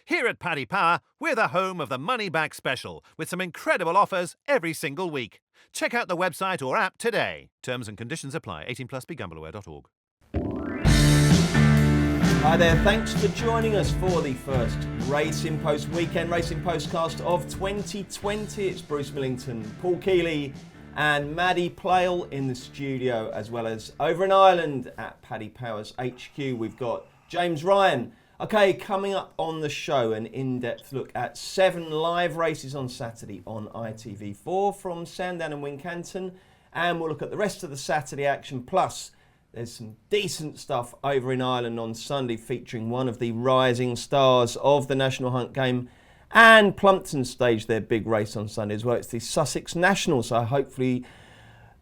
Here at Paddy Power, we're the home of the Money Back Special, with some incredible offers every single week. Check out the website or app today. Terms and conditions apply. 18 plus BeGambleAware.org. Hi there, thanks for joining us for the first weekend Racing Postcast of 2020. It's Bruce Millington, Paul Kealy and Maddy Playle in the studio, as well as over in Ireland at Paddy Power's HQ. We've got James Ryan. Okay, coming up on the show, an in-depth look at 7 live races on Saturday on ITV4 from Sandown and Wincanton. And we'll look at the rest of the Saturday action. Plus, there's some decent stuff over in Ireland on Sunday, featuring one of the rising stars of the National Hunt game. And Plumpton staged their big race on Sunday as well. It's the Sussex National, so hopefully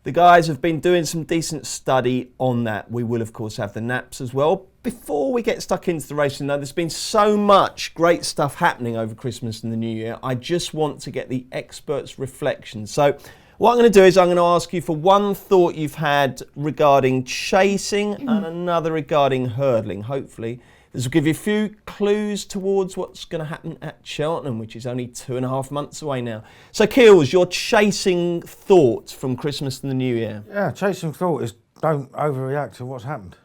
the guys have been doing some decent study on that. We will, of course, have the naps as well. Before we get stuck into the racing, though, there's been so much great stuff happening over Christmas and the New Year. I just want to get the experts' reflections. So what I'm going to do is I'm going to ask you for one thought you've had regarding chasing and another regarding hurdling. Hopefully, this will give you a few clues towards what's going to happen at Cheltenham, which is only 2.5 months away now. So, Keels, your chasing thoughts from Christmas and the New Year? Yeah, chasing thought is don't overreact to what's happened.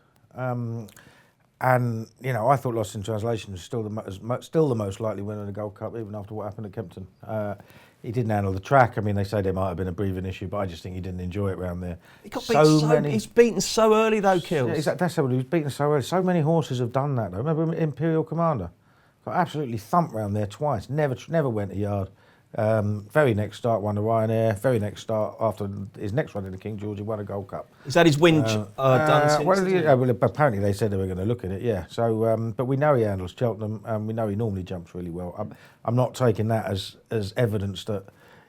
And, you know, I thought Lost in Translation was still the most likely winner of the Gold Cup, even after what happened at Kempton. He didn't handle the track. I mean, they say there might have been a breathing issue, but I just think he didn't enjoy it round there. He got he's beaten so early, though, Kills. Yeah, that's how he was beaten so early. So many horses have done that, though. Remember Imperial Commander? Got absolutely thumped round there twice. Never went a yard. Very next start won the Ryanair. Very next start after his next run in the King George, he won a Gold Cup. Is that his win done since? Well, apparently they said they were going to look at it. Yeah. So, but we know he handles Cheltenham, and we know he normally jumps really well. I'm not taking that as evidence that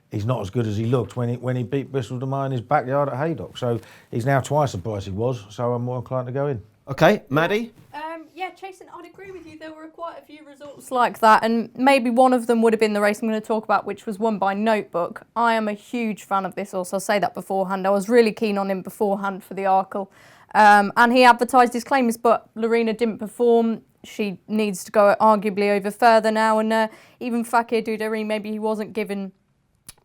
he's not as good as he looked when he beat Bristol de Mai in his backyard at Haydock. So he's now twice the price he was. So I'm more inclined to go in. Okay, Maddy. Yeah, Chasing, I'd agree with you. There were quite a few results like that, and maybe one of them would have been the race I'm going to talk about, which was won by Notebook. I am a huge fan of this horse. I'll say that beforehand. I was really keen on him beforehand for the Arkle. And he advertised his claims, but Lorena didn't perform. She needs to go arguably over further now, and even Fakir Duderi, maybe he wasn't given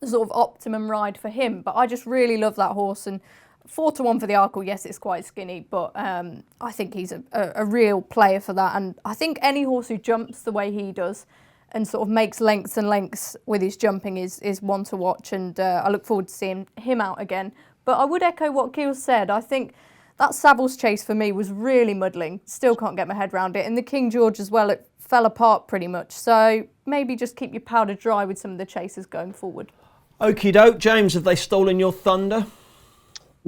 the sort of optimum ride for him. But I just really love that horse, and 4-1 for the Arkle. Yes, it's quite skinny, but I think he's a real player for that. And I think any horse who jumps the way he does and sort of makes lengths and lengths with his jumping is one to watch. And I look forward to seeing him out again. But I would echo what Keel said. I think that Savills chase for me was really muddling. Still can't get my head around it. And the King George as well, it fell apart pretty much. So maybe just keep your powder dry with some of the chases going forward. Okie doke. James, have they stolen your thunder?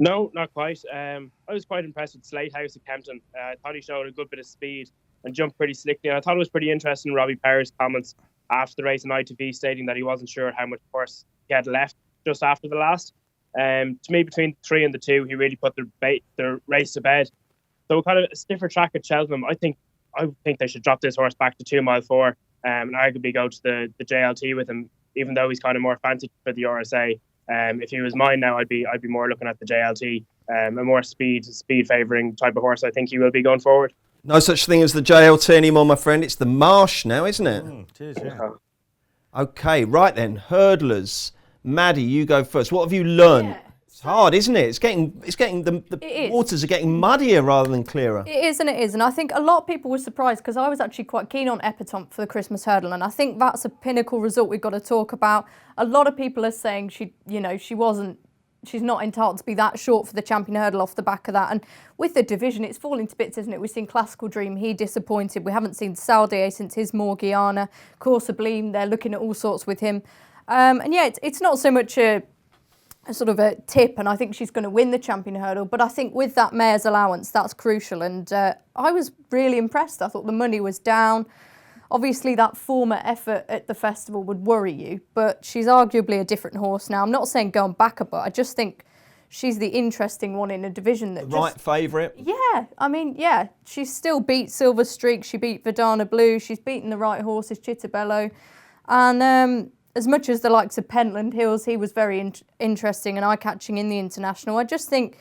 No, not quite. I was quite impressed with Slate House at Kempton. I thought he showed a good bit of speed and jumped pretty slickly. And I thought it was pretty interesting, Robbie Power's comments after the race on ITV, stating that he wasn't sure how much horse he had left just after the last. To me, between the 3 and the 2, he really put the race to bed. So kind of a stiffer track at Cheltenham. I think they should drop this horse back to 2 mile 4 and arguably go to the JLT with him, even though he's kind of more fancied for the RSA. If he was mine now, I'd be more looking at the JLT, a more speed favouring type of horse. I think he will be going forward. No such thing as the JLT anymore, my friend. It's the Marsh now, isn't it? It is, yeah. Okay, right then. Hurdlers. Maddy, you go first. What have you learned? Yeah. It's hard, isn't it? It's getting the waters are getting muddier rather than clearer. It is and it is. And I think a lot of people were surprised because I was actually quite keen on Epatante for the Christmas hurdle. And I think that's a pinnacle result we've got to talk about. A lot of people are saying she's not entitled to be that short for the champion hurdle off the back of that. And with the division, it's falling to bits, isn't it? We've seen Classical Dream, he disappointed. We haven't seen Saldier since his Morgiana. Corsa Bleem, they're looking at all sorts with him. And yeah, it's not so much a sort of a tip, and I think she's going to win the champion hurdle. But I think with that mare's allowance, that's crucial. And I was really impressed. I thought the money was down. Obviously, that former effort at the festival would worry you, but she's arguably a different horse now. I'm not saying go and back her, but I just think she's the interesting one in a division that right favourite. Yeah, I mean, yeah, she still beat Silver Streak. She beat Verdana Blue. She's beaten the right horses, Chittabello, and as much as the likes of Pentland Hills, he was very interesting and eye-catching in the International. I just think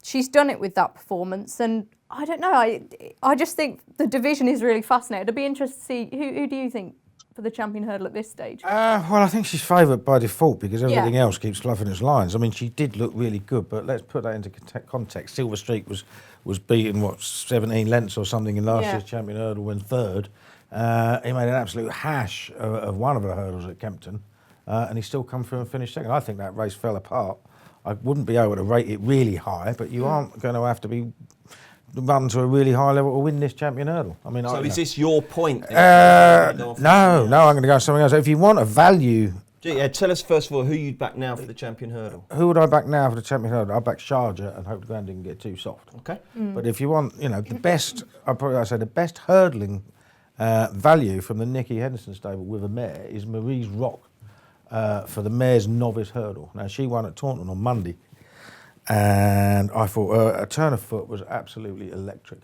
she's done it with that performance, and I don't know. I just think the division is really fascinating. I'd be interested to see who do you think for the champion hurdle at this stage? Well, I think she's favourite by default because everything else keeps fluffing its lines. I mean, she did look really good, but let's put that into context. Silver Streak was beaten 17 lengths or something in last year's champion hurdle when third. He made an absolute hash of one of her hurdles at Kempton, and he still come through and finished second. I think that race fell apart. I wouldn't be able to rate it really high, but you aren't going to have to be run to a really high level to win this champion hurdle. I mean, so is this your point? No, I'm going to go something else. If you want a value, tell us first of all who you'd back now for the champion hurdle. Who would I back now for the champion hurdle? I'd back Sharjah and hope the ground didn't get too soft. Okay. But if you want, the best, I'd say the best hurdling value from the Nicky Henderson stable with a mare is Marie's Rock for the mare's novice hurdle. Now she won at Taunton on Monday. And I thought a turn of foot was absolutely electric.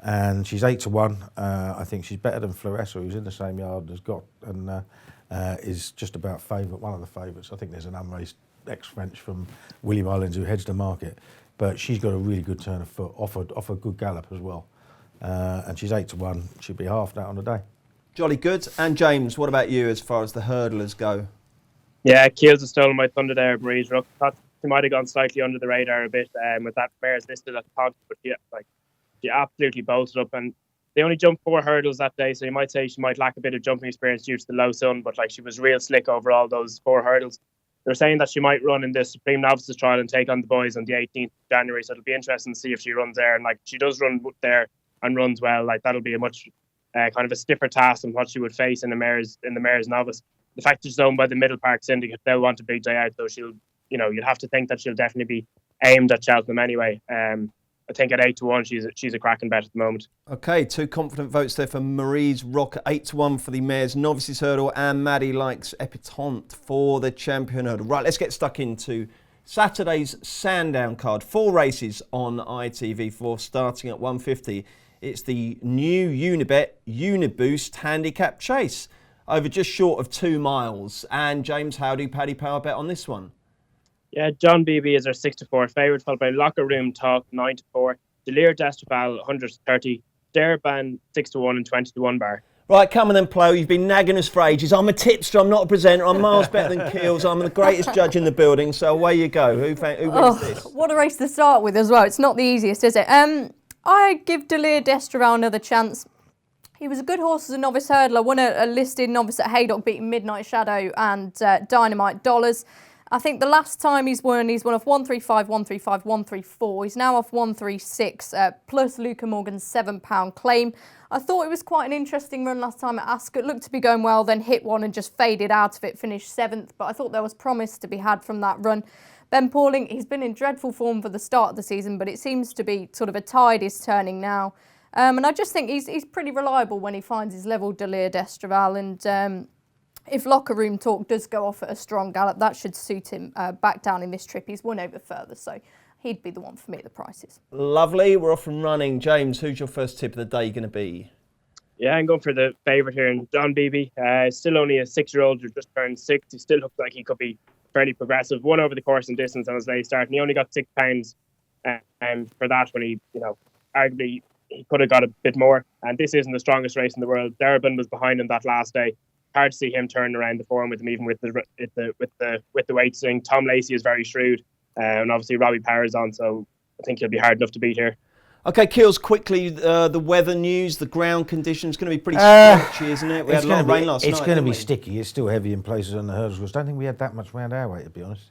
And she's 8-1. I think she's better than Floressa, who's in the same yard as Gott, and is just about favourite, one of the favourites. I think there's an unraced ex-French from William Islands who heads the market. But she's got a really good turn of foot, off a good gallop as well. And she's 8-1. She'd be half that on the day. Jolly good. And James, what about you as far as the hurdlers go? Yeah, Keels has stolen my thunder there, Marie's Rock. She might have gone slightly under the radar a bit with that mare's listed at the top, but she absolutely bolted up, and they only jumped 4 hurdles that day, so you might say she might lack a bit of jumping experience due to the low sun, but she was real slick over all those 4 hurdles. They're saying that she might run in the Supreme Novices trial and take on the boys on the 18th of January, so it'll be interesting to see if she runs there, and she does run there and runs well. That'll be a much kind of a stiffer task than what she would face in the mare's novice. The fact she's owned by the Middle Park Syndicate, they'll want a big day out, though she'll. You'd have to think that she'll definitely be aimed at Cheltenham anyway. I think at 8-1, she's a cracking bet at the moment. Okay, 2 confident votes there for Marie's Rock at 8-1 for the mare's novices hurdle, and Maddy likes Epitante for the champion hurdle. Right, let's get stuck into Saturday's Sandown card. 4 races on ITV4 starting at 150. It's the new Unibet Uniboost handicap chase over just short of 2 miles. And James, how do Paddy power bet on this one? Yeah, John Beebe is our 6-4 favourite, followed by Locker Room Talk 9-4, Delir Destropal 130, Dereban 6-1 and 20-1 bar. Right, come on then, Playle. You've been nagging us for ages. I'm a tipster, I'm not a presenter. I'm miles better than Keels. I'm the greatest judge in the building, so away you go. Who wins this? What a race to start with as well. It's not the easiest, is it? I give Delir Destropal another chance. He was a good horse as a novice hurdler. Won a listed novice at Haydock, beating Midnight Shadow and Dynamite Dollars. I think the last time he's won off 135, 135, 134. He's now off 136, plus Luca Morgan's £7 claim. I thought it was quite an interesting run last time at Ascot. Looked to be going well, then hit one and just faded out of it, finished 7th. But I thought there was promise to be had from that run. Ben Pauling, he's been in dreadful form for the start of the season, but it seems to be sort of a tide is turning now. And I just think he's pretty reliable when he finds his level, Delir Destropal, and if Locker Room Talk does go off at a strong gallop, that should suit him back down in this trip. He's won over further, so he'd be the one for me at the prices. Lovely. We're off and running. James, who's your first tip of the day going to be? Yeah, I'm going for the favourite here, and John Beebe. Still only a 6-year-old who just turned 6. He still looks like he could be fairly progressive. Won over the course and distance on his late start, and he only got £6 for that when he, arguably he could have got a bit more. And this isn't the strongest race in the world. Dereban was behind him that last day. Hard to see him turn around the form with him, even with the weight swing. Tom Lacey is very shrewd, and obviously Robbie Power's on, so I think he'll be hard enough to beat here. Okay, Keels, quickly, the weather news, the ground conditions going to be pretty scorchy, isn't it? We had a lot of rain last night. It's going to be sticky. It's still heavy in places on the hurdles. I don't think we had that much round our way, to be honest.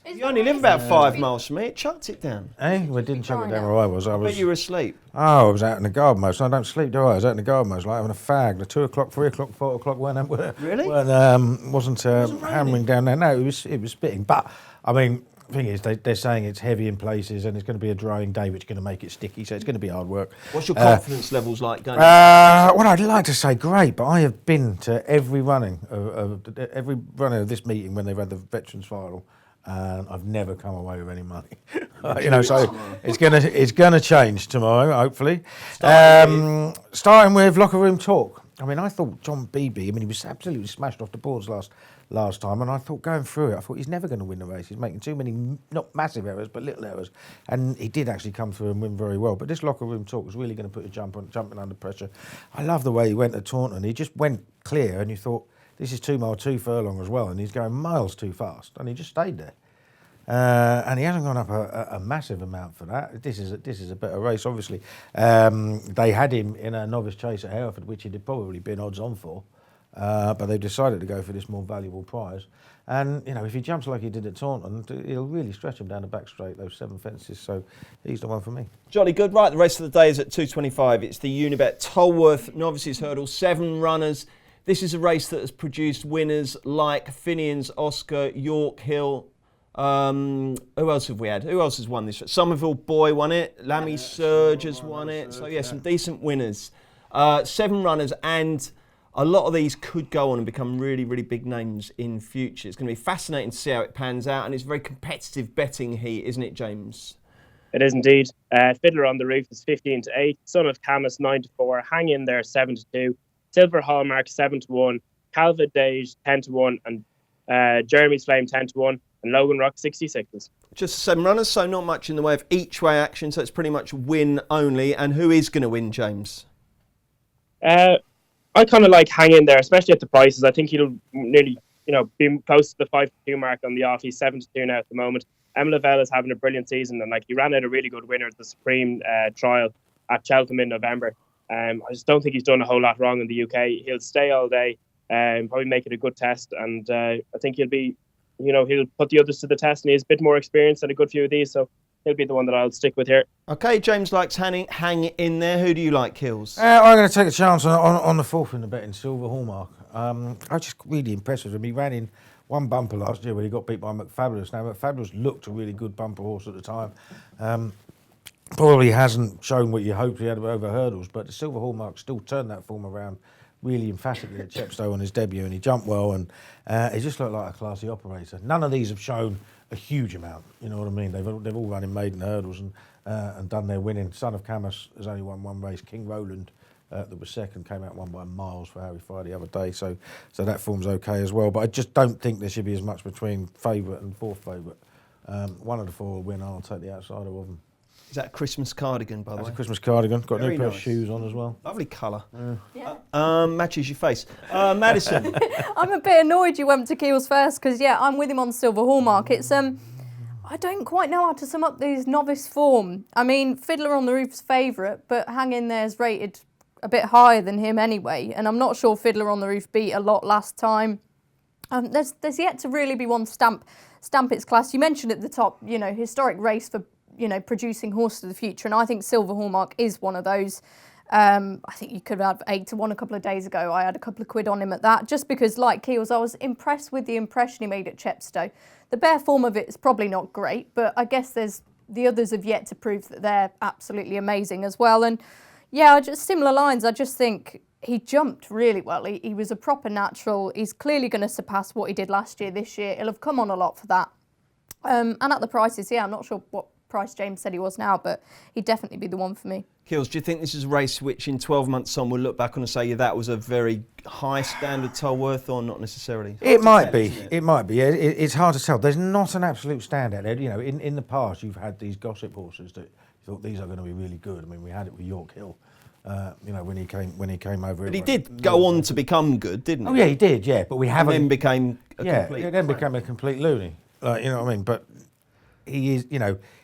You only live about 5 miles from me. It chucked it down. We didn't chuck it down where I was. I bet you were asleep. I was out in the garden most. I don't sleep, do I? I was out in the garden most, like having a fag. The 2 o'clock, 3 o'clock, 4 o'clock wasn't hammering down there. No, it was spitting. But I mean, the thing is, they're saying it's heavy in places, and it's going to be a drying day, which is going to make it sticky. So it's going to be hard work. What's your confidence levels like going? Well, I'd like to say great, but I have been to every running of this meeting when they've had the veterans final. And I've never come away with any money, So it's gonna change tomorrow, hopefully. Starting with Locker Room Talk. I mean, I thought John Beebe, he was absolutely smashed off the boards last time, and I thought going through it, I thought he's never going to win the race. He's making too many, not massive errors, but little errors, and he did actually come through and win very well. But this locker room talk was really going to put a jumping under pressure. I love the way he went at Taunton. He just went clear, and you thought, this is 2 mile 2 furlong as well, and he's going miles too fast, and he just stayed there. And he hasn't gone up a massive amount for that. This is a better race, obviously. They had him in a novice chase at Hereford, which he'd probably been odds on for, but they've decided to go for this more valuable prize. And if he jumps like he did at Taunton, he'll really stretch him down the back straight, those 7 fences. So he's the one for me. Jolly good. Right, the rest of the day is at 2:25. It's the Unibet Tolworth Novices Hurdle, 7 runners. This is a race that has produced winners like Finian's Oscar, York Hill. Who else have we had? Who else has won this? Somerville Boy won it. Lammy Surge has won it. So yeah, some decent winners. 7 runners, and a lot of these could go on and become really, really big names in future. It's going to be fascinating to see how it pans out, and it's very competitive betting heat, isn't it, James? It is indeed. Fiddler on the Roof is 15-8. Son of Camus 9-4. Hang in there 7-2. Silver Hallmark 7-1. Calva Dage 10-1, and Jeremy's Flame 10-1. And Logan Rock 66s. Just 7 runners, so not much in the way of each way action, so it's pretty much win only. And who is going to win, James? I kind of like hang in there, especially at the prices. I think he'll nearly, be close to the 5-2 mark on the off. He's 7-2 now at the moment. Em Lavelle is having a brilliant season, and he ran out a really good winner at the Supreme trial at Cheltenham in November. I just don't think he's done a whole lot wrong in the UK. He'll stay all day, probably make it a good test, and I think he'll be. He'll put the others to the test, and he has a bit more experience than a good few of these, so he'll be the one that I'll stick with here. Okay, James likes hang in there. Who do you like, Hills? I'm going to take a chance on the 4th in the betting, Silver Hallmark. I was just really impressed with him. He ran in one bumper last year where he got beat by McFabulous. Now, McFabulous looked a really good bumper horse at the time. Probably hasn't shown what you hoped he had over hurdles, but the Silver Hallmark still turned that form around really emphatically at Chepstow on his debut, and he jumped well, and he just looked like a classy operator. None of these have shown a huge amount, you know what I mean? They've all run in maiden hurdles and done their winning. Son of Camus has only won 1 race. King Roland, that was second, came out won by miles for Harry Fry the other day, so that form's okay as well. But I just don't think there should be as much between favourite and 4th favourite. One of the 4 will win, I'll take the outsider of them. Is that a Christmas cardigan, by the way? That's a Christmas cardigan. Got Very a new pair nice. of shoes on as well. Lovely colour. Yeah. Matches your face. Madison. I'm a bit annoyed you went to Keels first because, I'm with him on Silver Hallmark. It's I don't quite know how to sum up these novice form. I mean, Fiddler on the Roof's favourite, but Hang In There's rated a bit higher than him anyway, and I'm not sure Fiddler on the Roof beat a lot last time. There's yet to really be one stamp its class. You mentioned at the top, historic race for producing horses of the future, and I think Silver Hallmark is one of those. I think you could have 8-1 a couple of days ago. I had a couple of quid on him at that, just because, like Keels, I was impressed with the impression he made at Chepstow. The bare form of it is probably not great, but I guess the others have yet to prove that they're absolutely amazing as well. And just similar lines. I just think he jumped really well. He was a proper natural. He's clearly going to surpass what he did last year this year. He'll have come on a lot for that. And at the prices, I'm not sure what price James said he was now, but he'd definitely be the one for me. Kills, do you think this is a race which in 12 months on we'll look back on and say that was a very high standard Tolworth, or not necessarily? It might be. It might be. It's hard to tell. There's not an absolute standout there. In the past you've had these gossip horses that you thought these are going to be really good. I mean, we had it with York Hill. When he came over. But he did go on to become good, didn't he? Oh yeah, he did. Yeah, but we haven't. And then became a complete. It then became a complete loony. You know what I mean? But he is.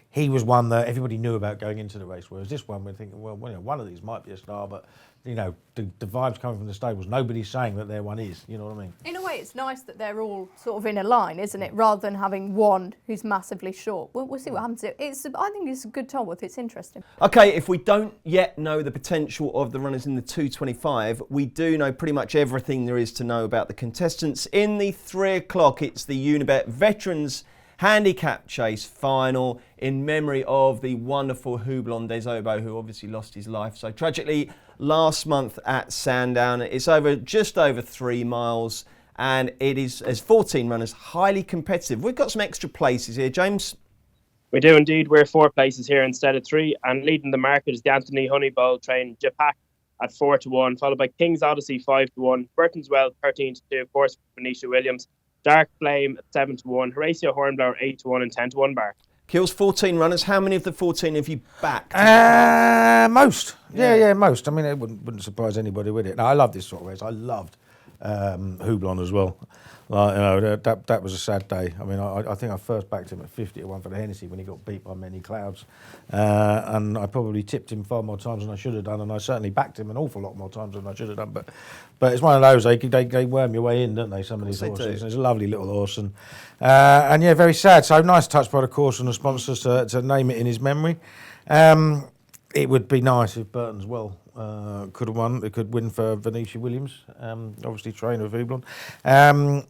He was one that everybody knew about going into the race, whereas this one we're thinking, well, one of these might be a star, but the vibes coming from the stables, nobody's saying that their one is. You know what I mean? In a way, it's nice that they're all sort of in a line, isn't it? Rather than having one who's massively short. We'll see what happens. I think it's a good Tolworth. It's interesting. Okay, if we don't yet know the potential of the runners in the 225, we do know pretty much everything there is to know about the contestants. In the 3 o'clock, it's the Unibet Veterans Handicap Chase final in memory of the wonderful Houblon des Obeaux, who obviously lost his life so tragically last month at Sandown. It's just over 3 miles, and it is, as 14 runners, highly competitive. We've got some extra places here, James. We do indeed. We're 4 places here instead of 3, and leading the market is the Anthony Honeybowl train Japak at 4-1, followed by King's Odyssey 5-1, Burton's Well 13-2, of course, Venetia Williams, Dark Flame at 7-1, Horatio Hornblower 8-1 and 10-1 bar. Kills 14 runners. How many of the 14 have you backed? Most. Yeah, most. I mean, it wouldn't surprise anybody, would it? No, I love this sort of race. I loved Houblon as well. Like, you know, that was a sad day. I mean, I think I first backed him at 50-1 for the Hennessy when he got beat by Many Clouds, and I probably tipped him far more times than I should have done, and I certainly backed him an awful lot more times than I should have done. But it's one of those, they worm your way in, don't they? Some of these horses. It's a lovely little horse, and yeah, very sad. So nice touch by the course and the sponsors to name it in his memory. It would be nice if Burton's Well could have won. It could win for Venetia Williams, obviously trainer of Houblon.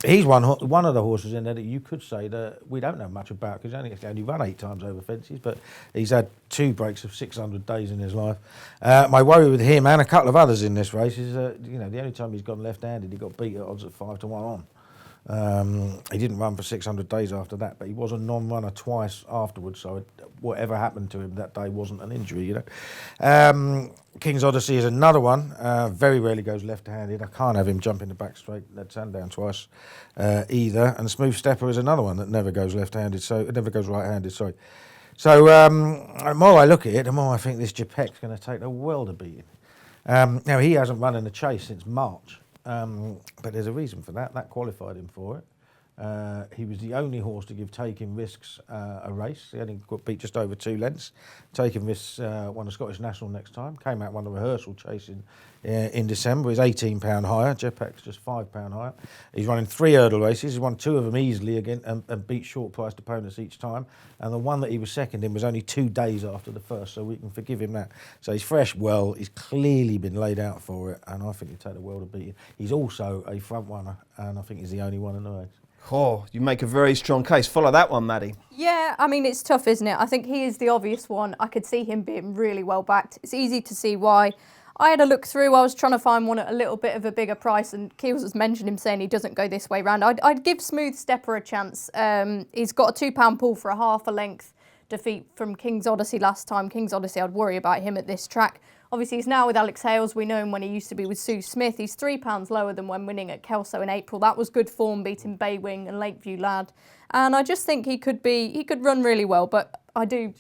He's one of the horses in there that you could say that we don't know much about because he's only run 8 times over fences, but he's had 2 breaks of 600 days in his life. My worry with him and a couple of others in this race is the only time he's gone left-handed, he got beat at odds at 5-1 on. He didn't run for 600 days after that, but he was a non-runner twice afterwards, so whatever happened to him that day wasn't an injury, you know. King's Odyssey is another one, very rarely goes left-handed. I can't have him jump in the back straight at Sandown twice either. And Smooth Stepper is another one that never goes left-handed, so it never goes right-handed, sorry. So the more I look at it, the more I think this Japek's going to take the world of beating. Now, he hasn't run in the chase since March. But there's a reason for that. That qualified him for it. He was the only horse to give Taking Risks a race. He only got beat just over 2 lengths. Taking Risks won a Scottish National next time. Came out won the rehearsal chase in December. He's £18 higher. Jetpack's just £5 higher. He's running 3 hurdle races. He's won 2 of them easily again and beat short-priced opponents each time. And the one that he was second in was only 2 days after the first, so we can forgive him that. So he's fresh well. He's clearly been laid out for it, and I think he'll take the world of beating. He's also a front runner, and I think he's the only one in the race. Oh, you make a very strong case. Follow that one, Maddy. Yeah, I mean, it's tough, isn't it? I think he is the obvious one. I could see him being really well backed. It's easy to see why. I had a look through. I was trying to find one at a little bit of a bigger price, and Keels has mentioned him saying he doesn't go this way round. I'd give Smooth Stepper a chance. He's got a £2 pull for a half a length defeat from King's Odyssey last time. King's Odyssey, I'd worry about him at this track. Obviously, he's now with Alex Hales. We know him when he used to be with Sue Smith. He's £3 lower than when winning at Kelso in April. That was good form, beating Baywing and Lakeview Lad. And I just think he could run really well, but I do.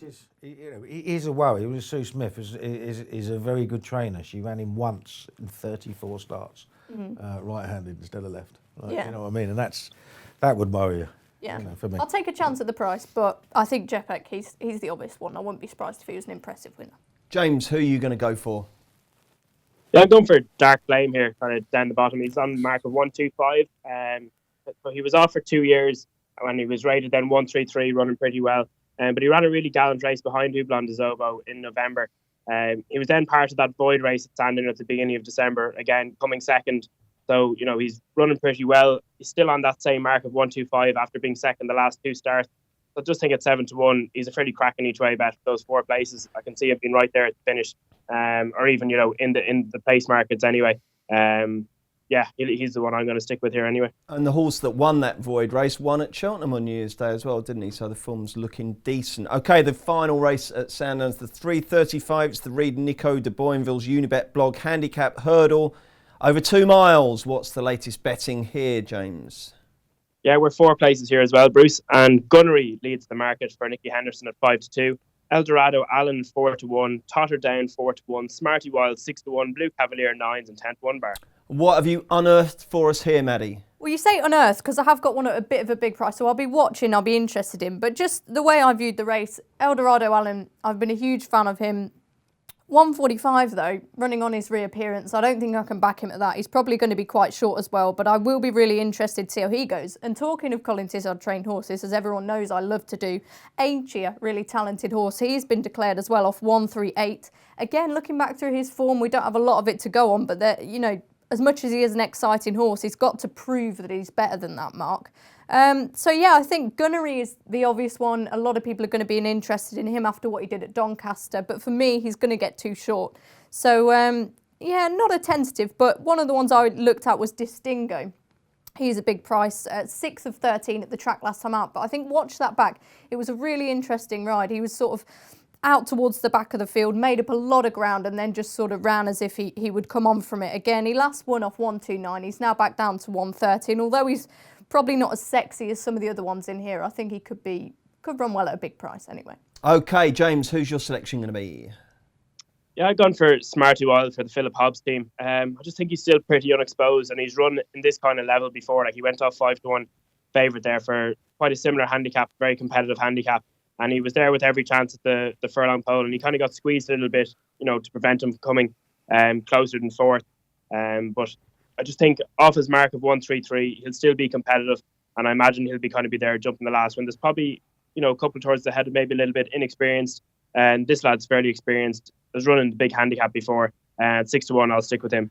He is a worry. He was Sue Smith is a very good trainer. She ran him once in 34 starts, right-handed instead of left. Yeah. You know what I mean? And that would worry you. Yeah, you know, for me. I'll take a chance at the price, but I think Jepek, he's the obvious one. I wouldn't be surprised if he was an impressive winner. James, who are you going to go for? Yeah, I'm going for Dark Flame here, kind of down the bottom. He's on the mark of 125. But he was off for 2 years when he was rated then 133, running pretty well. But he ran a really gallant race behind Houblon de Zobo in November. He was then part of that void race at Sandown at the beginning of December, again coming second. So, you know, he's running pretty well. He's still on that same mark of 125 after being second the last 2 starts. So I just think at 7-1, he's a fairly cracking each way bet for those 4 places. I can see him being right there at the finish, or even, you know, in the place markets anyway. Yeah, he's the one I'm going to stick with here anyway. And the horse that won that void race won at Cheltenham on New Year's Day as well, didn't he? So the form's looking decent. OK, the final race at Sandown's the 3:35. It's the Reed Nico de Boinville's Unibet blog handicap hurdle. Over 2 miles. What's the latest betting here, James? Yeah, we're 4 places here as well, Bruce. And Gunnery leads the market for Nicky Henderson at 5-2. Eldorado Allen 4-1. Totterdown 4-1. Smarty Wild 6-1. Blue Cavalier 9s and 10-1 bar. What have you unearthed for us here, Maddy? Well, you say unearthed because I have got one at a bit of a big price, so I'll be watching, I'll be interested in. But just the way I viewed the race, Eldorado Allen, I've been a huge fan of him. 145 though, running on his reappearance. I don't think I can back him at that. He's probably going to be quite short as well, but I will be really interested to see how he goes. And talking of Colin Tizard trained horses, as everyone knows I love to do, Ainchia, really talented horse. He's been declared as well off 138. Again, looking back through his form, we don't have a lot of it to go on, but you know, as much as he is an exciting horse, he's got to prove that he's better than that mark. So yeah, I think Gunnery is the obvious one. A lot of people are going to be interested in him after what he did at Doncaster, but for me, he's going to get too short. So yeah, not a tentative, but one of the ones I looked at was Distingo. He's a big price, 6 of 13 at the track last time out, but I think watch that back. It was a really interesting ride. He was sort of out towards the back of the field, made up a lot of ground, and then just sort of ran as if he would come on from it again. He last won off 129. He's now back down to 130. And although he's probably not as sexy as some of the other ones in here, I think he could run well at a big price anyway. Okay, James, who's your selection going to be? Yeah, I've gone for Smarty Wild for the Philip Hobbs team. I just think he's still pretty unexposed, and he's run in this kind of level before. Like, he went off 5-1 favourite there for quite a similar handicap, very competitive handicap, and he was there with every chance at the furlong pole, and he kind of got squeezed a little bit, to prevent him from coming closer than fourth. But I just think off his mark of 133, he'll still be competitive, and I imagine he'll be there jumping the last one. There's probably a couple towards the head, maybe a little bit inexperienced, and this lad's fairly experienced. Was running the big handicap before. At 6-1, I'll stick with him.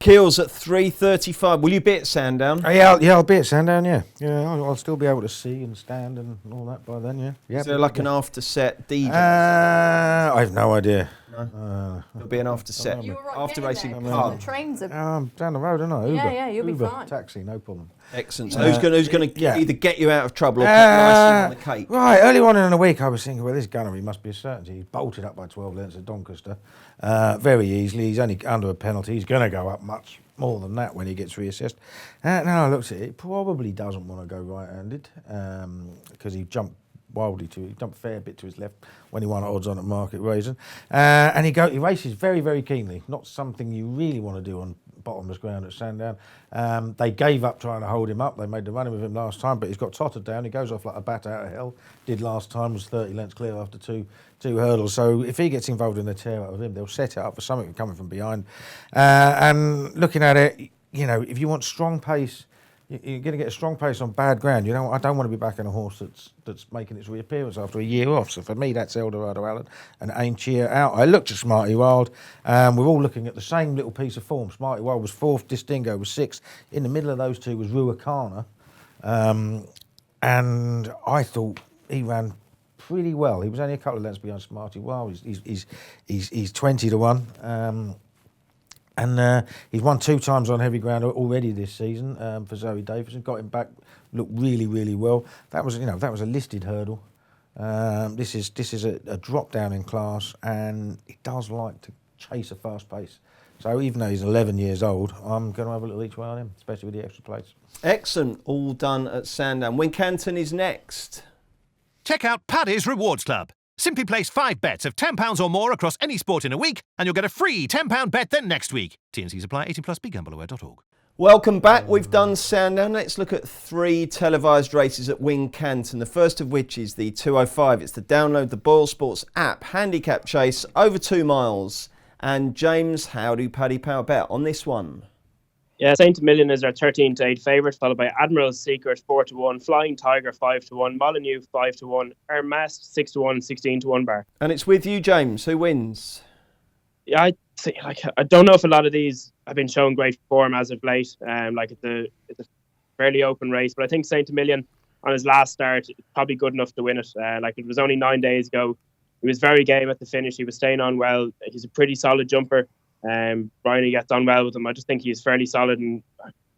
Keels at 335. Will you be at Sandown? I'll be at Sandown. Yeah. I'll still be able to see and stand and all that by then. Yeah. Is there like an after set DJ? I have no idea. No. There'll be an after set. You were right After getting racing there, pub. the trains are... Down the road, aren't I? Uber. Yeah, you'll be Uber, fine. Taxi, no problem. Excellent. So who's going to either get you out of trouble or put icing on the cake? Right, early on in the week I was thinking, well, this gunnery must be a certainty. He's bolted up by 12 lengths at Doncaster very easily. He's only under a penalty. He's going to go up much more than that when he gets reassessed. Now I looked at it, he probably doesn't want to go right-handed because he jumped he jumped a fair bit to his left when he won odds on at Market Raisin. And he races very, very keenly. Not something you really want to do on bottomless ground at Sandown. They gave up trying to hold him up. They made the running with him last time, but he's got tottered down. He goes off like a bat out of hell. Did last time, was 30 lengths clear after two hurdles. So if he gets involved in the tear out of him, they'll set it up for something coming from behind. And looking at it, if you want strong pace, you're going to get a strong pace on bad ground. I don't want to be backing a horse that's making its reappearance after a year off. So for me, that's Eldorado Allen and Ain't Cheer out. I looked at Smarty Wild. We're all looking at the same little piece of form. Smarty Wild was fourth, Distingo was sixth. In the middle of those two was Ruacana. And I thought he ran pretty well. He was only a couple of lengths behind Smarty Wild. He's 20-1. And he's won 2 times on heavy ground already this season for Zoe Davison. Got him back, looked really, really well. That was a listed hurdle. This is a drop down in class, and he does like to chase a fast pace. So even though he's 11 years old, I'm going to have a little each way on him, especially with the extra plates. Excellent, all done at Sandown. Wincanton is next. Check out Paddy's Rewards Club. Simply place 5 bets of £10 or more across any sport in a week, and you'll get a free £10 bet then next week. T&Cs apply. 18+. BeGambleAware.org. Welcome back. We've done Sandown. Let's look at 3 televised races at Wincanton. The first of which is the 205. It's the download the Boyle Sports app handicap chase over 2 miles. And James, how do Paddy Power bet on this one? Yeah, Saint Million is our 13-8 favourite, followed by Admiral's Secret 4-1, Flying Tiger 5-1, Molyneux 5-1, Hermes 6-1, 16-1 bar. And it's with you, James. Who wins? Yeah, I don't know if a lot of these have been showing great form as of late. It's a fairly open race, but I think Saint Million on his last start is probably good enough to win it. It was only 9 days ago. He was very game at the finish. He was staying on well. He's a pretty solid jumper. Bryony gets on well with him. I just think he's fairly solid, and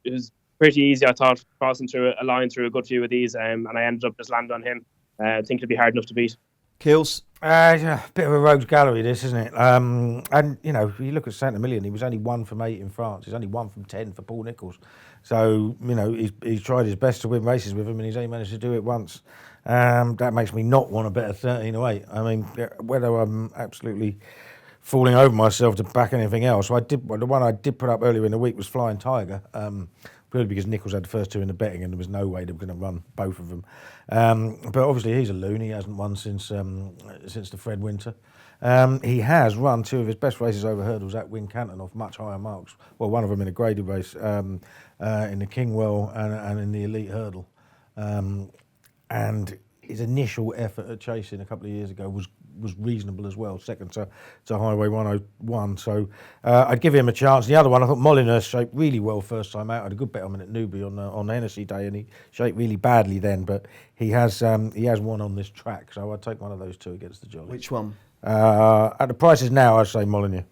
it was pretty easy, I thought, crossing through a line through a good few of these, and I ended up just landing on him. I think it'll be hard enough to beat. Keels? A bit of a rogues gallery, this, isn't it? And you look at Saint Million, he was only 1 from 8 in France. He's only 1 from 10 for Paul Nicholls. So, he's tried his best to win races with him, and he's only managed to do it once. That makes me not want to bet a 13-8. I mean, whether I'm absolutely falling over myself to back anything else. So the one I did put up earlier in the week was Flying Tiger, purely because Nicholls had the first 2 in the betting and there was no way they were going to run both of them. But obviously he's a loon. He hasn't won since the Fred Winter. He has run 2 of his best races over hurdles at Wincanton off much higher marks. Well, one of them in a graded race in the Kingwell and in the Elite Hurdle. And his initial effort at chasing a couple of years ago was reasonable as well, second to Highway 101. So I'd give him a chance. The other one, I thought Molyneux shaped really well first time out. I had a good bet on him at Newbury on Hennessy Day, and he shaped really badly then. But he has won on this track, so I'd take one of those 2 against the Jolly. Which one? At the prices now, I'd say Molyneux.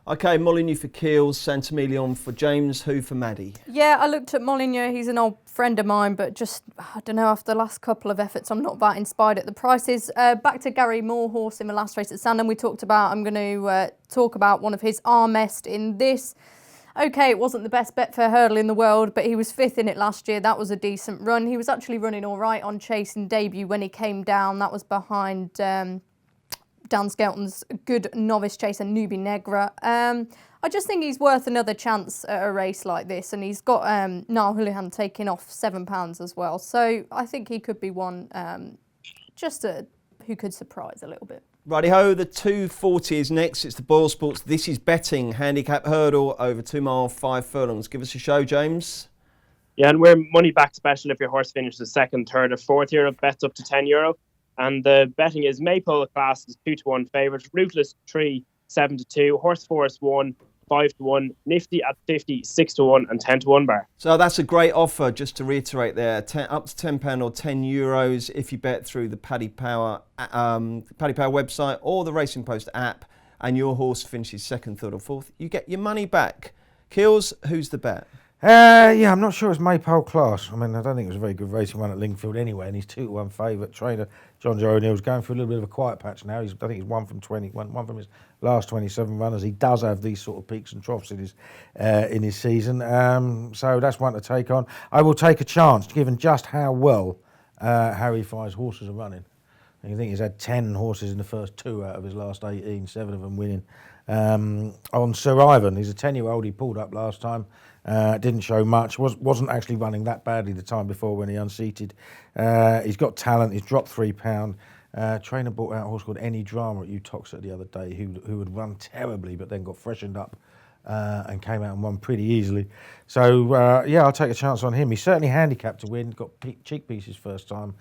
Okay, Molyneux for Keels, Saint-Emilion for James, who for Maddy? Yeah, I looked at Molyneux. He's an old friend of mine, but just, I don't know, after the last couple of efforts, I'm not that inspired at the prices. Back to Gary Moore horse in the last race at Sandown we talked about. I'm going to talk about one of his Armest in this. Okay, it wasn't the best Betfair hurdle in the world, but he was 5th in it last year. That was a decent run. He was actually running all right on chase in debut when he came down. That was behind Dan Skelton's good novice chaser, Nubi Negra. I just think he's worth another chance at a race like this, and he's got Niall Houlihan taking off £7 as well. So I think he could be one who could surprise a little bit. Righty-ho, the 240 is next. It's the Boyle Sports This Is Betting handicap hurdle over 2 mile, 5 furlongs. Give us a show, James. Yeah, and we're money back special if your horse finishes 2nd, 3rd or 4th here. Bets up to €10. And the betting is Maypole class is 2-1 favourite, Ruthless 3, 7-2, Horse Force 1, 5-1, Nifty at 50, 6-1 and 10-1 bar. So that's a great offer, just to reiterate there, up to £10 or €10 if you bet through the Paddy Power website or the Racing Post app, and your horse finishes 2nd, 3rd or 4th, you get your money back. Keels, who's the bet? Yeah, I'm not sure it's Maypole class. I mean, I don't think it was a very good racing one at Lingfield anyway, and he's 2-1 favourite. Trainer John Joe O'Neill's going through a little bit of a quiet patch now. I think he's 1 from 20, one from his last 27 runners. He does have these sort of peaks and troughs in his season, so that's one to take on. I will take a chance, given just how well Harry Fry's horses are running. And you think he's had 10 horses in the first 2 out of his last 18, 7 of them winning. On Sir Ivan, he's a 10-year-old. He pulled up last time. Didn't show much. Wasn't actually running that badly the time before when he unseated. He's got talent. He's dropped £3. Trainer bought out a horse called Any Drama at Utoxa the other day, who had run terribly, but then got freshened up and came out and won pretty easily. So yeah, I'll take a chance on him. He's certainly handicapped to win. Got cheek pieces first time.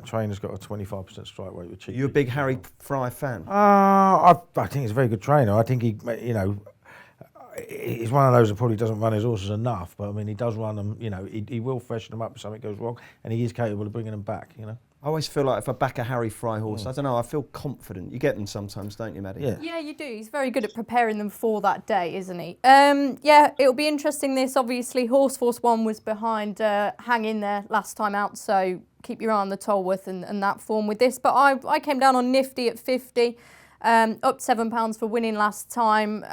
Trainer's got a 25% strike rate with cheek. You a big Harry Fry fan? I think he's a very good trainer. I think he's one of those that probably doesn't run his horses enough, but I mean, he does run them. He will freshen them up if something goes wrong, and he is capable of bringing them back. I always feel like if I back a Harry Fry horse, I don't know, I feel confident. You get them sometimes, don't you, Maddy? Yeah, you do. He's very good at preparing them for that day, isn't he? Yeah, it'll be interesting this. Obviously, Horse Force 1 was behind Hang In There last time out, so keep your eye on the Tolworth and that form with this. But I came down on Nifty at 50, up £7 for winning last time.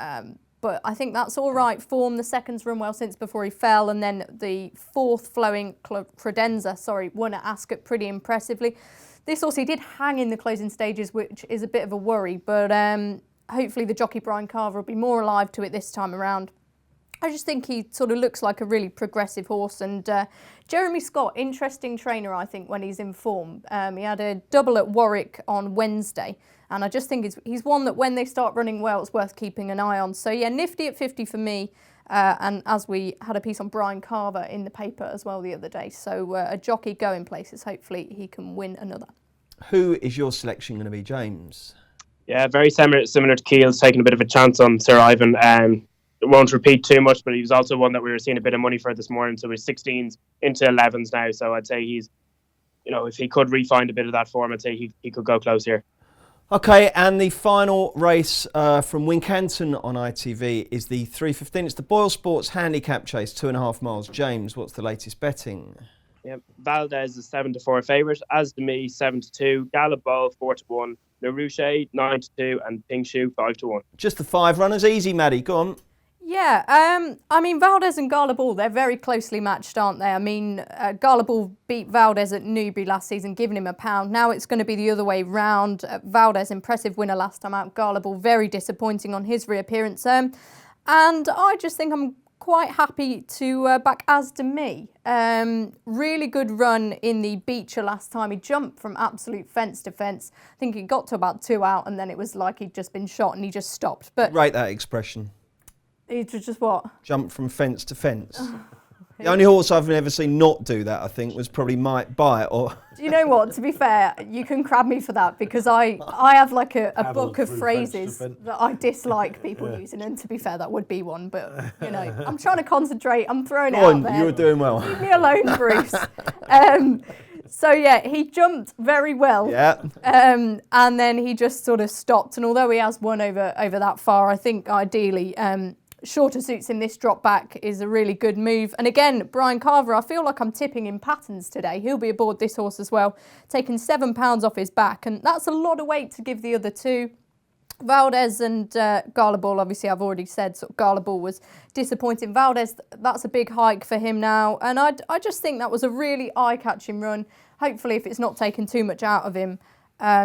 But I think that's all right form. The second's run well since before he fell, and then the 4th flowing Credenza, won at Ascot pretty impressively. This horse, he did hang in the closing stages, which is a bit of a worry, but hopefully the jockey Brian Carver will be more alive to it this time around. I just think he sort of looks like a really progressive horse, and Jeremy Scott, interesting trainer, I think, when he's in form. He had a double at Warwick on Wednesday, and I just think he's one that when they start running well, it's worth keeping an eye on. So yeah, Nifty at 50 for me, and as we had a piece on Brian Carver in the paper as well the other day, so a jockey going places, hopefully he can win another. Who is your selection going to be, James? Yeah, very similar to Keels, taking a bit of a chance on Sir Ivan. It won't repeat too much, but he was also one that we were seeing a bit of money for this morning, so we're 16s into 11s now, so I'd say he's, if he could re-find a bit of that form, I'd say he could go close here. Okay, and the final race from Wincanton on ITV is the 3:15. It's the Boyle Sports Handicap Chase, 2.5 miles. James, what's the latest betting? Yeah, Valdez is 7-4 favourite, As to Me 7-2, Galabol 4-1, Narouche 9-2, and Pink Shoe 5-1. Just the 5 runners, easy, Maddy. Go on. Yeah, I mean, Valdez and Galabal, they're very closely matched, aren't they? I mean, Galabal beat Valdez at Newbury last season, giving him £1. Now it's going to be the other way round. Valdez, impressive winner last time out. Galabal, very disappointing on his reappearance. And I just think I'm quite happy to back As to Me. Really good run in the Beecher last time. He jumped from absolute fence to fence. I think he got to about 2 out, and then it was like he'd just been shot and he just stopped. But rate that expression. It's just what? Jump from fence to fence. The only horse I've ever seen not do that, I think, was probably Might Buy It. Or do you know what? To be fair, you can crab me for that, because I have like a book of phrases that I dislike people using, and to be fair, that would be one. But I'm trying to concentrate. I'm throwing it out there. You were doing well. Leave me alone, Bruce. So yeah, he jumped very well. Yeah. And then he just sort of stopped. And although he has won over that far, I think ideally shorter suits in this drop back is a really good move. And again, Brian Carver, I feel like I'm tipping in patterns today. He'll be aboard this horse as well, taking £7 off his back. And that's a lot of weight to give the other two. Valdez and Garlaball, obviously I've already said sort of Garlaball was disappointing. Valdez, that's a big hike for him now. And I just think that was a really eye-catching run. Hopefully, if it's not taken too much out of him,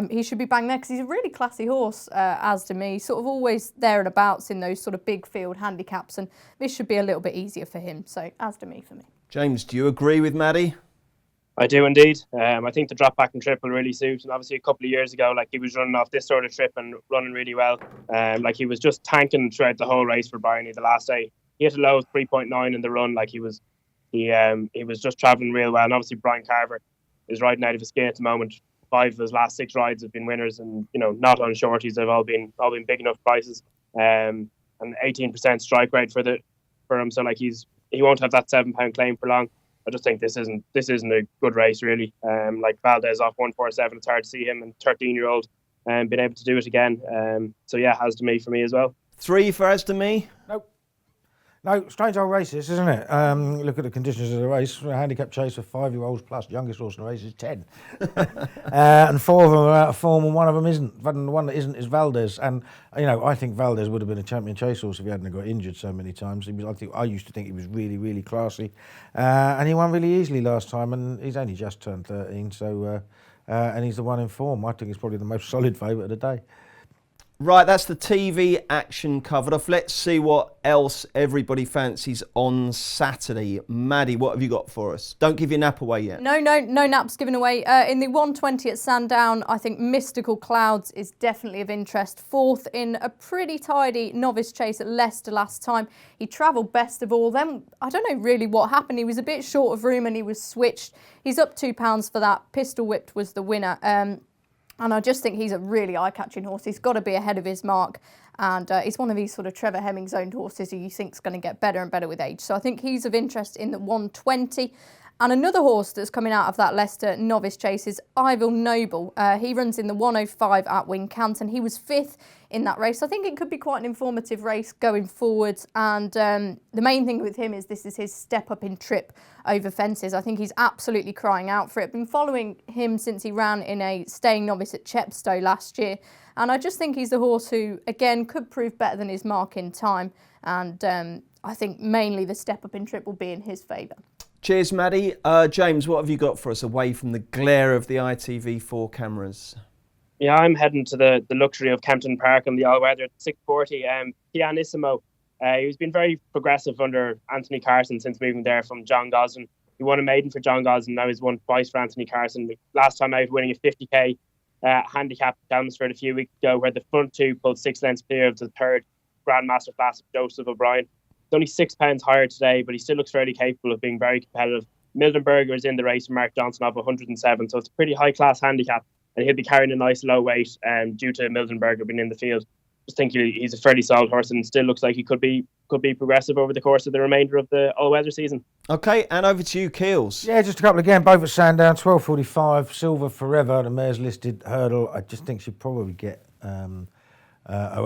he should be bang there because he's a really classy horse, as to me. Sort of always there and abouts in those sort of big field handicaps. And this should be a little bit easier for him. So, as to me for me. James, do you agree with Maddy? I do indeed. I think the drop back and trip will really suit. And obviously a couple of years ago, like he was running off this sort of trip and running really well. Like he was just tanking throughout the whole race for Barney the last day. He hit a low of 3.9 in the run. Like he was just travelling real well. And obviously Brian Carver is riding out of his skin at the moment. 5 of his last 6 rides have been winners, and not on shorties. They've all been big enough prices. And 18% strike rate for him. So like he won't have that £7 claim for long. I just think this isn't a good race really. Like Valdez off 147, it's hard to see him, and 13-year-old being able to do it again. So yeah, has to me for me as well. 3 for as to me. Nope. No, strange old race this, isn't it? Look at the conditions of the race. A handicap chase for 5-year-olds plus. Youngest horse in the race is 10. And 4 of them are out of form and one of them isn't. The one that isn't is Valdez. And, I think Valdez would have been a champion chase horse if he hadn't got injured so many times. I used to think he was really, really classy. And he won really easily last time, and he's only just turned 13. So, and he's the one in form. I think he's probably the most solid favourite of the day. Right, that's the TV action covered off. Let's see what else everybody fancies on Saturday. Maddy, what have you got for us? Don't give your nap away yet. No naps given away. In the 120 at Sandown, I think Mystical Clouds is definitely of interest. 4th in a pretty tidy novice chase at Leicester last time. He travelled best of all. Then I don't know really what happened. He was a bit short of room and he was switched. He's up £2 for that. Pistol Whipped was the winner. And I just think he's a really eye-catching horse. He's got to be ahead of his mark. And he's one of these sort of Trevor Hemmings-owned horses who you think's going to get better and better with age. So I think he's of interest in the 120. And another horse that's coming out of that Leicester novice chase is Ivil Noble. He runs in the 105 at Wincanton. He was 5th in that race. I think it could be quite an informative race going forwards. And the main thing with him is this is his step up in trip over fences. I think he's absolutely crying out for it. Been following him since he ran in a staying novice at Chepstow last year. And I just think he's the horse who, again, could prove better than his mark in time. And I think mainly the step up in trip will be in his favour. Cheers, Maddy. James, what have you got for us away from the glare of the ITV4 cameras? Yeah, I'm heading to the luxury of Kempton Park on the all-weather at 6:40. Pianissimo. He's been very progressive under Anthony Carson since moving there from John Gosden. He won a maiden for John Gosden, now he's won twice for Anthony Carson. Last time out winning a 50k handicap at Chelmsford a few weeks ago, where the front two pulled 6 lengths clear of the third Grandmaster class of Joseph O'Brien. He's only £6 higher today, but he still looks fairly capable of being very competitive. Mildenberger is in the race for Mark Johnson off 107, so it's a pretty high-class handicap, and he'll be carrying a nice low weight due to Mildenberger being in the field. Just think he's a fairly solid horse and still looks like he could be progressive over the course of the remainder of the all-weather season. Okay, and over to you, Keels. Yeah, just a couple again, both at Sandown, 12.45, Silver Forever, the mare's listed hurdle. I just think she'll probably get her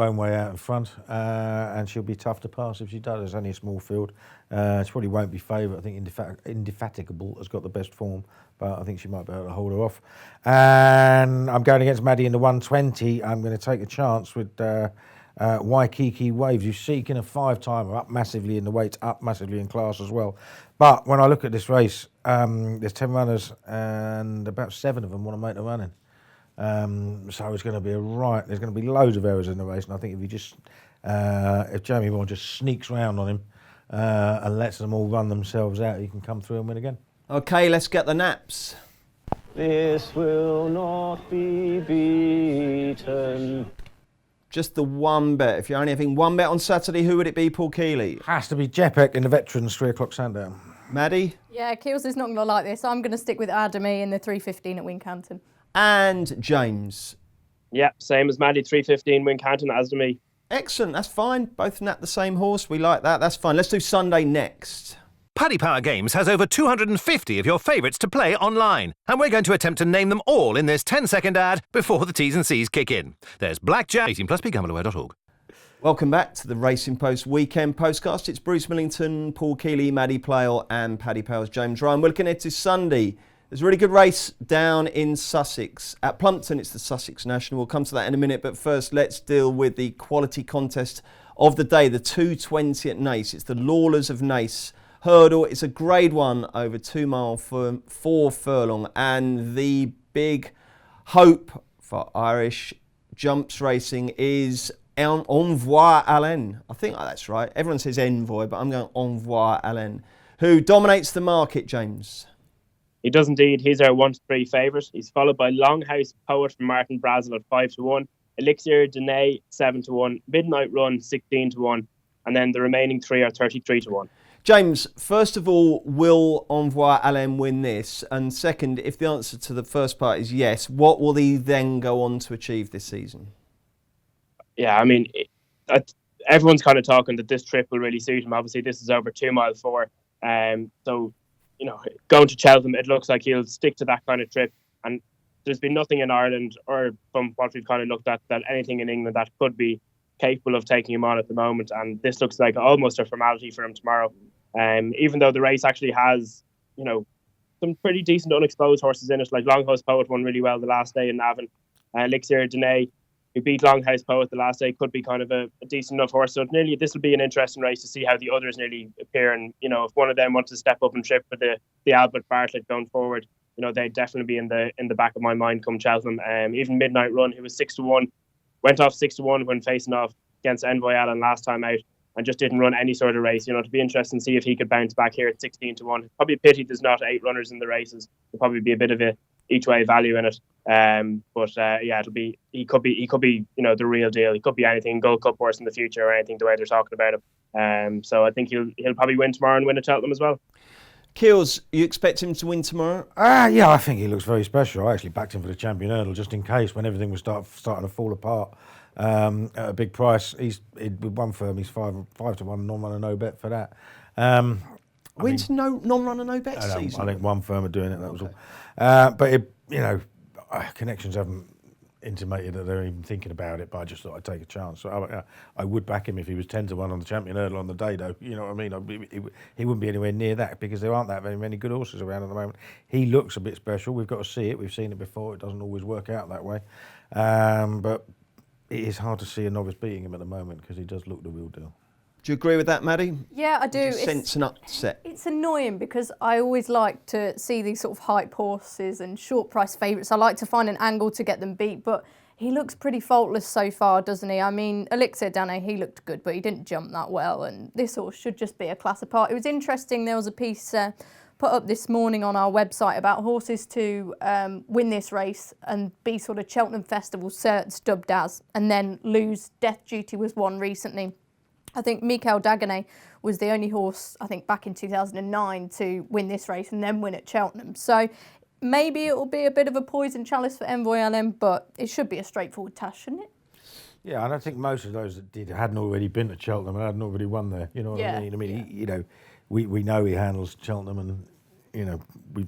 own way out in front, and she'll be tough to pass if she does. It's only a small field. She probably won't be favourite. I think Indefatigable has got the best form, but I think she might be able to hold her off. And I'm going against Maddy in the 120. I'm going to take a chance with Waikiki Waves, who's seeking a 5-timer, up massively in the weight, up massively in class as well. But when I look at this race, there's 10 runners and about 7 of them want to make the running. So it's going to be there's going to be loads of errors in the race, and I think if Jamie Moore just sneaks round on him and lets them all run themselves out, he can come through and win again. Okay, let's get the naps. This will not be beaten. Just the one bet. If you're only having one bet on Saturday, who would it be, Paul Kealy? Has to be Jepek in the Veterans 3 o'clock Sandown. Maddy? Yeah, Keels is not going to like this. I'm going to stick with Adamy in the 3:15 at Wincanton. And James? Yeah, same as Maddy, 3:15 Wincanton, as to me. Excellent, that's fine. Both nap the same horse. We like that. That's fine. Let's do Sunday next. Paddy Power Games has over 250 of your favourites to play online, and we're going to attempt to name them all in this 10-second ad before the T's and C's kick in. There's Blackjack, 18 plus, begambleaware.org. Welcome back to the Racing Post Weekend Postcast. It's Bruce Millington, Paul Kealy, Maddy, Playle and Paddy Power's James Ryan. We're looking ahead to Sunday. There's a really good race down in Sussex. At Plumpton, it's the Sussex National. We'll come to that in a minute, but first let's deal with the quality contest of the day, the 220 at Naas. It's the Lawlors of Naas Hurdle. It's a grade 1 over 2 mile for 4 furlong, and the big hope for Irish jumps racing is Envoi Allen. I think that's right. Everyone says Envoi, but I'm going Envoi Allen, who dominates the market, James. He does indeed. He's our 1-3 favourite. He's followed by Longhouse Poet from Martin Brazel at 5-1, Elixir Dene 7-1, Midnight Run 16-1, and then the remaining 3 are 33-1. James, first of all, will Envoi Allen win this? And second, if the answer to the first part is yes, what will he then go on to achieve this season? Yeah, I mean, everyone's kind of talking that this trip will really suit him. Obviously, this is over 2 mile 4. So, you know, going to Cheltenham, it looks like he'll stick to that kind of trip. And there's been nothing in Ireland, or from what we've kind of looked at, that anything in England that could be capable of taking him on at the moment. And this looks like almost a formality for him tomorrow. Even though the race actually has, you know, some pretty decent unexposed horses in it, like Longhouse Poet won really well the last day in Navan. Elixir Dene, who beat Longhouse Poet the last day, could be kind of a decent enough horse. So this will be an interesting race to see how the others nearly appear. And, you know, if one of them wants to step up and trip for the Albert Bartlett going forward, you know, they'd definitely be in the back of my mind come Cheltenham. Even Midnight Run, who was 6-1, went off 6-1 when facing off against Envoi Allen last time out, and just didn't run any sort of race. You know, it'd be interesting to see if he could bounce back here at 16-1. Probably a pity there's not 8 runners in the races. There'll probably be a bit of a each way value in it. Yeah, he could be, you know, the real deal. He could be anything, Gold Cup horse in the future or anything, the way they're talking about him. So I think he'll probably win tomorrow and win at Cheltenham as well. Keels, you expect him to win tomorrow? Yeah, I think he looks very special. I actually backed him for the Champion Hurdle just in case when everything was starting to fall apart. At a big price, with one firm, he's 5-1, non-runner, no bet for that. Wins non-runner, no bet season. I think one firm are doing it. That was all. But connections haven't intimated that they're even thinking about it. But I just thought I'd take a chance. So I would back him if he was 10-1 on the Champion Hurdle on the day, though. You know what I mean? He wouldn't be anywhere near that because there aren't that very many good horses around at the moment. He looks a bit special. We've got to see it. We've seen it before. It doesn't always work out that way. But it is hard to see a novice beating him at the moment because he does look the real deal. Do you agree with that, Maddy? Yeah, I do. Sense an upset. It's annoying because I always like to see these sort of hype horses and short price favourites. I like to find an angle to get them beat, but he looks pretty faultless so far, doesn't he? I mean, Elixir Dane, he looked good, but he didn't jump that well, and this horse should just be a class apart. It was interesting, there was a piece put up this morning on our website about horses to win this race and be sort of Cheltenham Festival dubbed as, and then lose. Death Duty was one recently. I think Mikael Dagenais was the only horse, I think, back in 2009 to win this race and then win at Cheltenham. So maybe it will be a bit of a poison chalice for Envoi Allen, but it should be a straightforward task, shouldn't it? Yeah, and I think most of those that did hadn't already been to Cheltenham and hadn't already won there. You know what I mean? I mean, we know he handles Cheltenham, and you know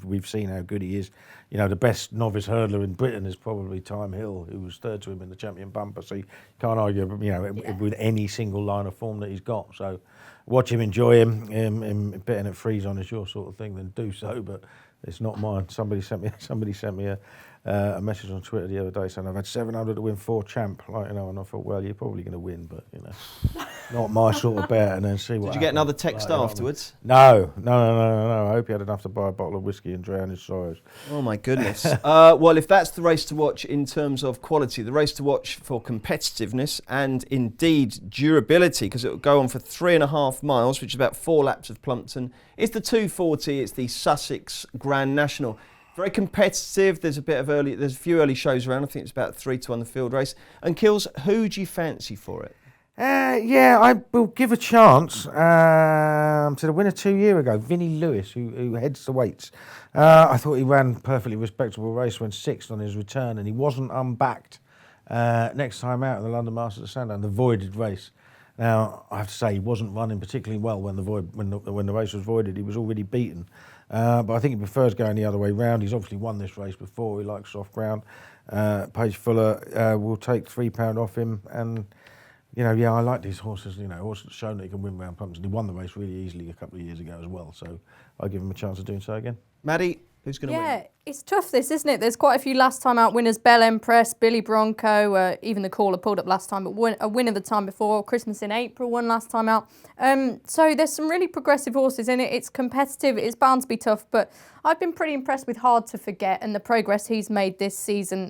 we've seen how good he is. You know, the best novice hurdler in Britain is probably Time Hill, who was third to him in the Champion Bumper. So you can't argue, with any single line of form that he's got. So watch him, enjoy him betting at freeze on is your sort of thing, then do so. But it's not mine. Somebody sent me a message on Twitter the other day saying I've had 700 to win 4 champ, and I thought, well, you're probably going to win, but not my sort of bet. And then see what. Did you get another text afterwards? No. I hope he had enough to buy a bottle of whiskey and drown his sorrows. Oh my goodness. Well, if that's the race to watch in terms of quality, the race to watch for competitiveness and indeed durability, because it will go on for 3.5 miles, which is about 4 laps of Plumpton. It's the 240. It's the Sussex Grand National. Very competitive. There's a few early shows around. I think it's about 3-1 the field race. And Kills, who do you fancy for it? I will give a chance to the winner 2 years ago, Vinnie Lewis, who heads the weights. I thought he ran a perfectly respectable race, went 6th on his return, and he wasn't unbacked next time out in the London Masters of Sandown, the voided race. Now, I have to say, he wasn't running particularly well when the race was voided. He was already beaten. But I think he prefers going the other way round. He's obviously won this race before. He likes soft ground. Paige Fuller will take £3 off him. And, I like these horses. Horses that shown that he can win round pumps. And he won the race really easily a couple of years ago as well. So I'll give him a chance of doing so again. Maddy, who's going to win? Yeah, it's tough this, isn't it? There's quite a few last time out winners. Belle Empress, Billy Bronco, even the caller pulled up last time, but a winner the time before. Christmas in April won last time out. So there's some really progressive horses in it. It's competitive. It's bound to be tough, but I've been pretty impressed with Hard to Forget and the progress he's made this season.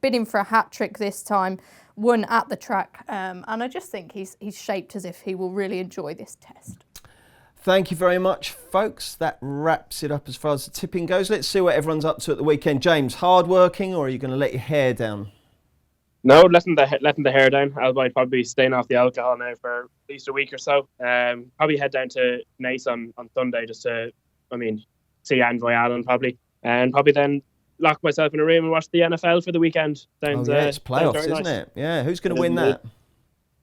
Bidding for a hat-trick this time, won at the track. And I just think he's shaped as if he will really enjoy this test. Thank you very much, folks. That wraps it up as far as the tipping goes. Let's see what everyone's up to at the weekend. James, hard working, or are you going to let your hair down? No, letting the hair down. I'll probably be staying off the alcohol now for at least a week or so. Probably head down to Naas on Sunday just to, see Envoi Allen probably. And probably then lock myself in a room and watch the NFL for the weekend. It's playoffs, isn't it? Yeah, who's going to win that?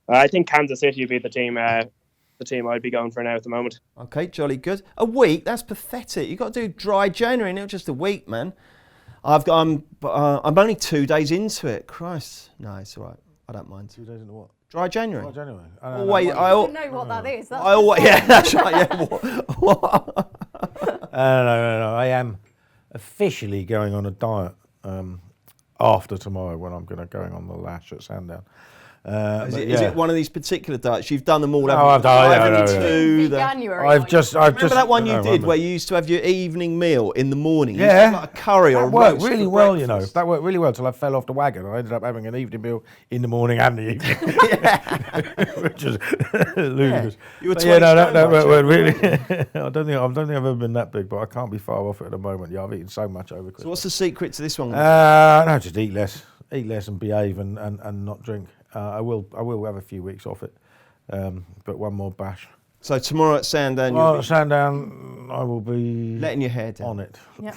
I think Kansas City will be the team I'd be going for now at the moment. Okay, jolly good. A week? That's pathetic. You've got to do dry January, not just a week, man. I'm only 2 days into it. Christ. No, it's all right. I don't mind. 2 days into what? Dry January. Dry January. I don't know what that is. That's right. Yeah. What? No. I am officially going on a diet after tomorrow when I'm going on the lash at Sandown. Is it one of these particular diets? You've done them all, I've done January. I've just remember that one you did where you used to have your evening meal in the morning? You Yeah, used to have like a curry or a worked roast really for well. breakfast. That worked really well till I fell off the wagon. I ended up having an evening meal in the morning and the evening, which is ludicrous. You were 20 that worked really. I don't think I've ever been that big, but I can't be far off it at the moment. Yeah, I've eaten so much over Christmas. So what's the secret to this one? No, just eat less and behave and not drink. I will have a few weeks off it, but one more bash. So tomorrow at Sandown, At Sandown, I will be letting your hair down. on it. Yep.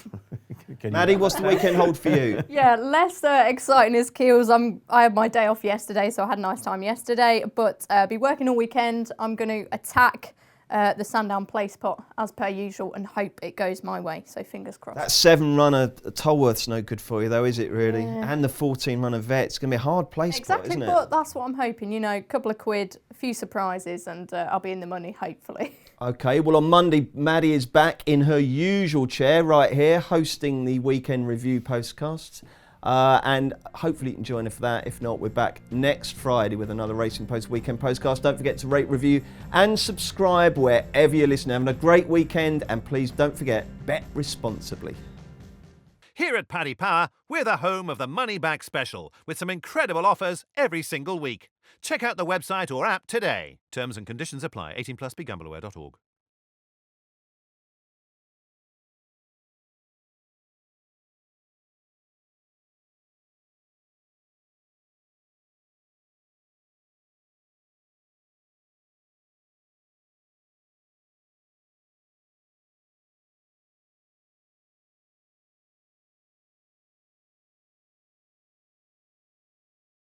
Maddie, what's the weekend hold for you? Yeah, less exciting as Keels. I had my day off yesterday, so I had a nice time yesterday, but be working all weekend. I'm going to attack the Sandown place pot as per usual and hope it goes my way. So fingers crossed. That 7-runner Tolworth's no good for you though, is it really? Yeah. And the 14-runner vet, it's going to be a hard place spot, isn't it? But that's what I'm hoping. A couple of quid, a few surprises, and I'll be in the money hopefully. Okay, well on Monday, Maddy is back in her usual chair right here, hosting the weekend review postcasts. And hopefully you can join us for that. If not, we're back next Friday with another Racing Post weekend postcast. Don't forget to rate, review and subscribe wherever you listen. Having a great weekend, and please don't forget, bet responsibly. Here at Paddy Power, we're the home of the Money Back Special, with some incredible offers every single week. Check out the website or app today. Terms and conditions apply. 18+, begambleaware.org.